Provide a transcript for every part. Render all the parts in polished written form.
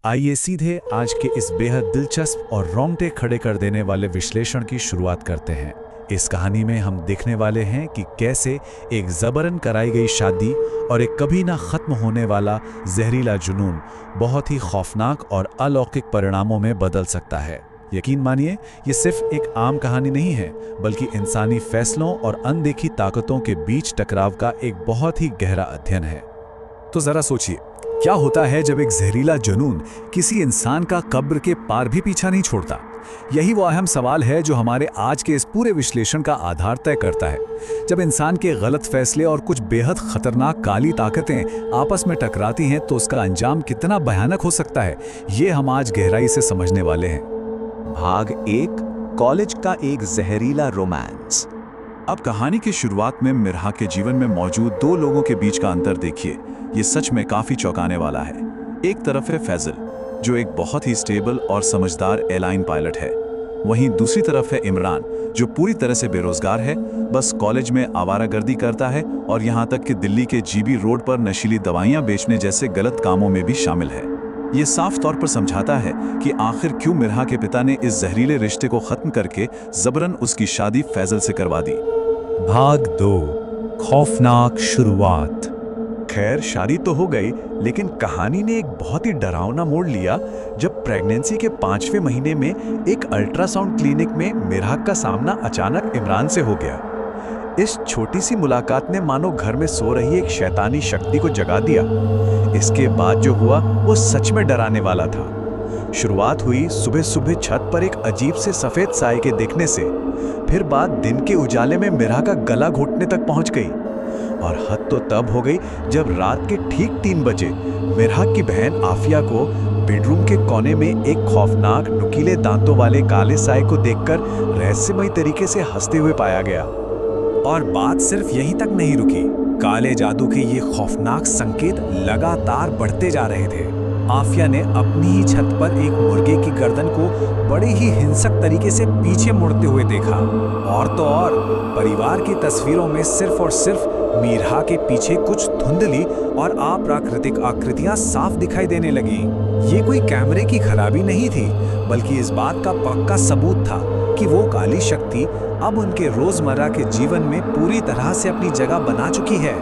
आइए सीधे आज के इस बेहद दिलचस्प और रोंगटे खड़े कर देने वाले विश्लेषण की शुरुआत करते हैं। इस कहानी में हम देखने वाले हैं कि कैसे एक जबरन कराई गई शादी और एक कभी ना खत्म होने वाला जहरीला जुनून बहुत ही खौफनाक और अलौकिक परिणामों में बदल सकता है। यकीन मानिए, ये सिर्फ एक आम कहानी नहीं है, बल्कि इंसानी फैसलों और अनदेखी ताकतों के बीच टकराव का एक बहुत ही गहरा अध्ययन है। तो जरा सोचिए, क्या होता है जब एक जहरीला जुनून किसी इंसान का कब्र के पार भी पीछा नहीं छोड़ता। यही वो अहम सवाल है जो हमारे आज के इस पूरे विश्लेषण का आधार तय करता है। जब इंसान के गलत फैसले और कुछ बेहद खतरनाक काली ताकतें आपस में टकराती हैं तो उसका अंजाम कितना भयानक हो सकता है, ये हम आज गहराई से समझने वाले हैं। भाग 1, कॉलेज का एक जहरीला रोमांस। अब कहानी की शुरुआत में मिरहा के जीवन में मौजूद दो लोगों के बीच का अंतर देखिए। ये सच में काफी चौंकाने वाला है। एक तरफ है फैजल, जो एक बहुत ही स्टेबल और समझदार एयरलाइन पायलट है। वहीं दूसरी तरफ है इमरान, जो पूरी तरह से बेरोजगार है, बस कॉलेज में आवारागर्दी करता है और यहाँ तक कि दिल्ली के जीबी रोड पर नशीली दवाइयाँ बेचने जैसे गलत कामों में भी शामिल है। ये साफ तौर पर समझाता है कि आखिर क्यों मिरहा के पिता ने इस जहरीले रिश्ते को खत्म करके जबरन उसकी शादी फैजल से करवा दी। भाग 2, खौफनाक शुरुआत। खैर, शादी तो हो गई, लेकिन कहानी ने एक बहुत ही डरावना मोड़ लिया जब प्रेगनेंसी के 5वें महीने में एक अल्ट्रासाउंड क्लिनिक में मिरहा का सामना अचानक इमरान से हो गया। इस छोटी सी मुलाकात ने मानो घर में सो रही एक शैतानी शक्ति को जगा दिया। इसके बाद जो हुआ वो सच में डराने वाला था। शुरुआत हुई सुबह सुबह छत पर एक अजीब से सफेद साए के देखने से, फिर बात दिन के उजाले में मिरहा का गला घोटने तक पहुंच गई। और हद तो तब हो गई जब रात के ठीक 3 बजे मिरहा की बहन आफिया को बेडरूम के कोने में एक खौफनाक नुकीले दांतों वाले काले साए को देखकर रहस्यमयी तरीके से हंसते हुए पाया गया। और बात सिर्फ यहीं तक नहीं रुकी। काले जादू के ये खौफनाक संकेत लगातार बढ़ते जा रहे थे। आफिया ने अपनी ही छत पर एक मुर्गे की गर्दन को बड़े ही हिंसक तरीके से पीछे मुड़ते हुए देखा। और तो और परिवार की तस्वीरों में सिर्फ और सिर्फ मिरहा के पीछे कुछ धुंधली और अप्राकृतिक आकृतियां साफ दिखाई देने लगी। ये कोई कैमरे की खराबी नहीं थी, बल्कि इस बात का पक्का सबूत था कि वो काली शक्ति अब उनके रोजमर्रा के जीवन में पूरी तरह से अपनी जगह बना चुकी है।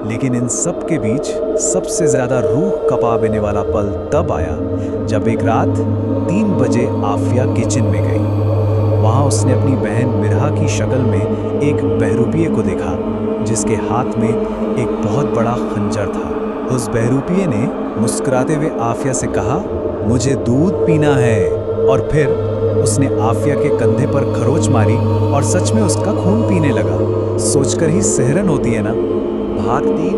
लेकिन इन सब के बीच सबसे ज्यादा रूह कपा देने वाला पल तब आया जब एक रात 3 बजे आफिया किचन में गई। वहां उसने अपनी बहन मिरहा की शक्ल में एक बहरूपिये को देखा, जिसके हाथ में एक बहुत बड़ा खंजर था। उस बहरूपिये ने मुस्कुराते हुए आफिया से कहा, मुझे दूध पीना है। और फिर उसने आफिया के कंधे पर खरोच मारी और सच में उसका खून पीने लगा। सोचकर ही सिहरन होती है ना। भाग 3,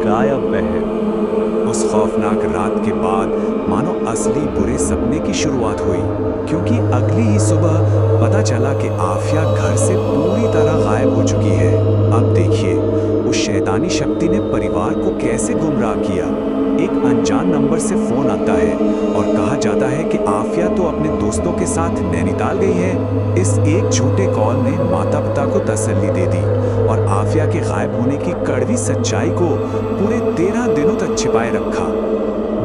गायब बहन। उस खौफनाक रात के बाद मानो असली बुरे सपने की शुरुआत हुई, क्योंकि अगली ही सुबह पता चला कि आफिया घर से पूरी तरह गायब हो चुकी है। अब देखिए, उस शैतानी शक्ति ने परिवार को कैसे गुमराह किया। एक अनजान नंबर से फोन आता है और कहा जाता है कि आफिया तो अपने दोस्तों के साथ नैनीताल गई है। इस एक झूठे कॉल ने माता पिता को तसल्ली दे दी और आफिया के गायब होने की कड़वी सच्चाई को पूरे 13 दिनों तक छिपाए रखा।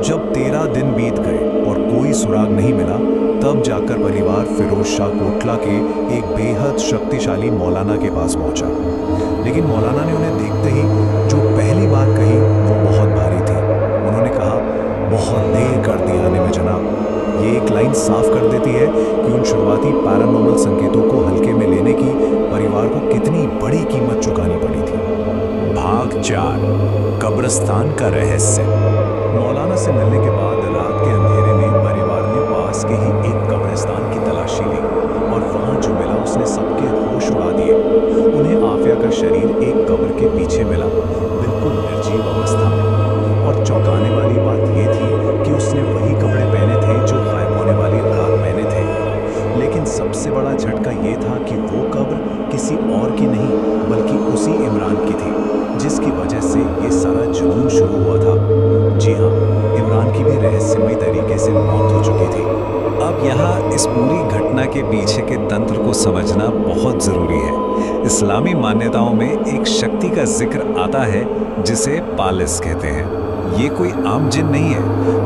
जब 13 दिन बीत गए और कोई सुराग नहीं मिला, तब जाकर परिवार फिरोज शाह कोटला के एक बेहद शक्तिशाली मौलाना के पास पहुंचा। लेकिन मौलाना ने उन्हें देखते ही जो पहली बात कही वो बहुत भारी थी। उन्होंने कहा, बहुत देर कर दी आने में जनाब। ये एक लाइन साफ कर देती है कि उन शुरुआती पैरानॉर्मल संकेतों को हल्के में लेने की परिवार को कितनी बड़ी कीमत चुकानी पड़ी थी। भाग 4, कब्रिस्तान का रहस्य। मौलाना से मिलने के बाद रात के अंधेरे में परिवार ने पास के ही एक कब्रिस्तान की तलाशी ली और वहां जो मिला उसने सबके होश उड़ा दिए। उन्हें आफिया का शरीर एक कब्र के पीछे मिला, बिल्कुल निर्जीव अवस्था में। और चौंकाने वाली बात यह थी कि उसने वही कपड़े पहने थे जो गायब होने वाली रात पहने थे। लेकिन सबसे बड़ा झटका ये था कि वो कब्र किसी और की नहीं, बल्कि उसी इमरान की थी, जिसकी वजह से ये सारा जुनून शुरू हुआ था। जी हाँ, इमरान की भी रहस्यमयी तरीके से मौत हो चुकी थी। अब यहाँ इस पूरी घटना के पीछे के तंत्र को समझना बहुत ज़रूरी है। इस्लामी मान्यताओं में एक शक्ति का जिक्र आता है जिसे पालिस कहते हैं। ये कोई आम जिन नहीं है,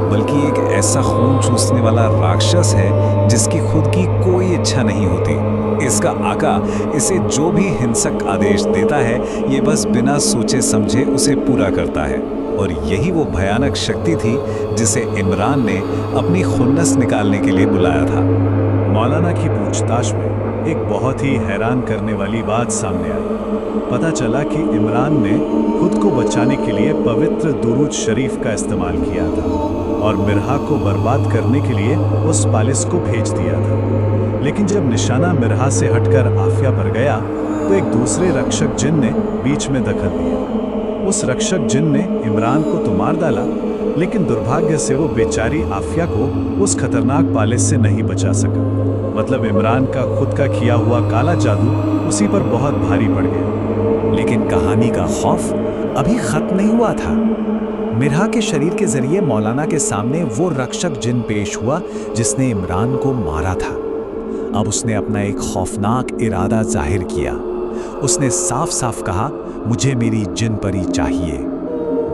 बल्कि एक ऐसा खून चूसने वाला राक्षस है जिसकी खुद की कोई इच्छा नहीं होती। इसका आका इसे जो भी हिंसक आदेश देता है, ये बस बिना सोचे समझे उसे पूरा करता है। और यही वो भयानक शक्ति थी जिसे इमरान ने अपनी खुन्नस निकालने के लिए बुलाया था। मौलाना की पूछताछ में एक बहुत ही हैरान करने वाली बात सामने आई। पता चला कि इमरान ने खुद को बचाने के लिए पवित्र दुरूद शरीफ का इस्तेमाल किया था और मिरहा को बर्बाद करने के लिए उस पालिस को भेज दिया था। लेकिन जब निशाना मिरहा से हटकर आफिया पर गया तो एक दूसरे रक्षक जिन ने बीच में दखल दिया। उस रक्षक जिन ने इमरान को तो मार डाला, लेकिन दुर्भाग्य से वो बेचारी आफिया को उस खतरनाक पालिस से नहीं बचा सका। मतलब इमरान का खुद का किया हुआ काला जादू उसी पर बहुत भारी पड़ गया। लेकिन कहानी का खौफ अभी खत्म नहीं हुआ था। मिरहा के शरीर के जरिए मौलाना के सामने वो रक्षक जिन पेश हुआ जिसने इमरान को मारा था। अब उसने अपना एक खौफनाक इरादा जाहिर किया। उसने साफ साफ कहा, मुझे मेरी जिन परी चाहिए।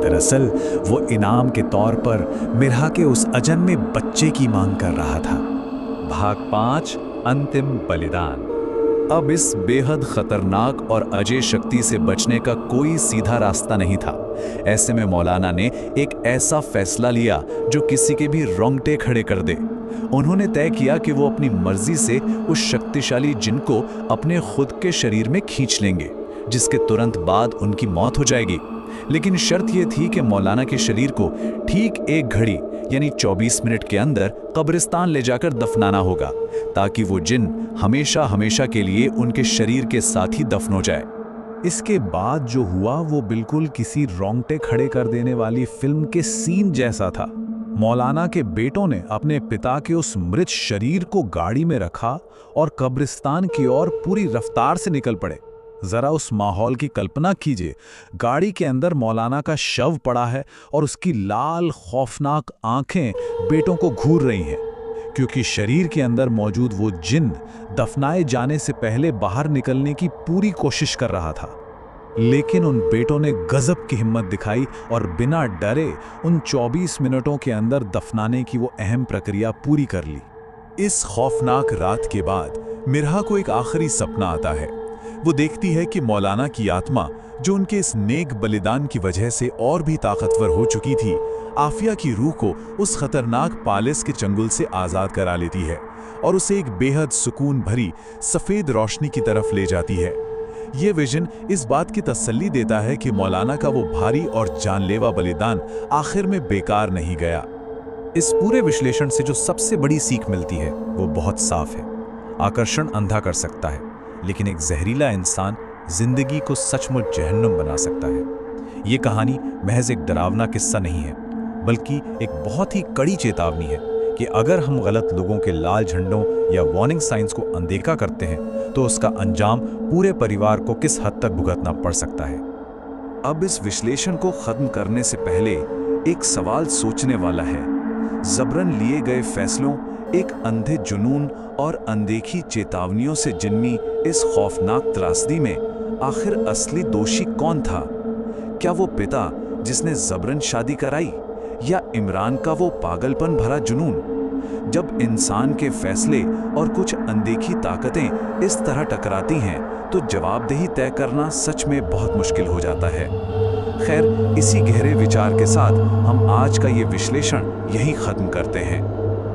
दरअसल वो इनाम के तौर पर मिरहा के उस अजन्मे बच्चे की मांग कर रहा था। भाग 5, अंतिम बलिदान। अब इस बेहद खतरनाक और अजय शक्ति से बचने का कोई सीधा रास्ता नहीं था। ऐसे में मौलाना ने एक ऐसा फैसला लिया जो किसी के भी रोंगटे खड़े कर दे। उन्होंने तय किया कि वो अपनी मर्जी से उस शक्तिशाली जिन को अपने खुद के शरीर में खींच लेंगे, जिसके तुरंत बाद उनकी मौत हो जाएगी। लेकिन शर्त यह थी कि मौलाना के शरीर को ठीक 1 घड़ी यानी 24 मिनट के अंदर कब्रिस्तान ले जाकर दफनाना होगा, ताकि वो जिन हमेशा हमेशा के लिए उनके शरीर के साथ ही दफन हो जाए। इसके बाद जो हुआ वो बिल्कुल किसी रोंगटे खड़े कर देने वाली फिल्म के सीन जैसा था। मौलाना के बेटों ने अपने पिता के उस मृत शरीर को गाड़ी में रखा और कब्रिस्तान की ओर पूरी रफ्तार से निकल पड़े। जरा उस माहौल की कल्पना कीजिए। गाड़ी के अंदर मौलाना का शव पड़ा है और उसकी लाल खौफनाक आंखें बेटों को घूर रही हैं, क्योंकि शरीर के अंदर मौजूद वो जिन दफनाए जाने से पहले बाहर निकलने की पूरी कोशिश कर रहा था। लेकिन उन बेटों ने गजब की हिम्मत दिखाई और बिना डरे उन 24 मिनटों के अंदर दफनाने की वो अहम प्रक्रिया पूरी कर ली। इस खौफनाक रात के बाद मिरहा को एक आखिरी सपना आता है। वो देखती है कि मौलाना की आत्मा, जो उनके इस नेक बलिदान की वजह से और भी ताकतवर हो चुकी थी, आफिया की रूह को उस खतरनाक पालिस के चंगुल से आज़ाद करा लेती है और उसे एक बेहद सुकून भरी सफ़ेद रोशनी की तरफ ले जाती है। ये विजन इस बात की तसल्ली देता है कि मौलाना का वो भारी और जानलेवा बलिदान आखिर में बेकार नहीं गया। इस पूरे विश्लेषण से जो सबसे बड़ी सीख मिलती है वो बहुत साफ है। आकर्षण अंधा कर सकता है, लेकिन एक जहरीला इंसान जिंदगी को सचमुच जहन्नुम बना सकता है। ये कहानी महज एक डरावना किस्सा नहीं है, बल्कि एक बहुत ही कड़ी चेतावनी है कि अगर हम गलत लोगों के लाल झंडों या वार्निंग साइंस को अनदेखा करते हैं तो उसका अंजाम पूरे परिवार को किस हद तक भुगतना पड़ सकता है। अब इस विश्लेषण को खत्म करने से पहले एक सवाल सोचने वाला है। जबरन लिए गए फैसलों, एक अंधे जुनून और अनदेखी चेतावनियों से जिन्नी इस खौफनाक त्रासदी में आखिर असली दोषी कौन था? क्या वो पिता जिसने जबरन शादी कराई, या इमरान का वो पागलपन भरा जुनून? जब इंसान के फैसले और कुछ अनदेखी ताकतें इस तरह टकराती हैं तो जवाबदेही तय करना सच में बहुत मुश्किल हो जाता है। खैर, इसी गहरे विचार के साथ हम आज का ये विश्लेषण यहीं खत्म करते हैं।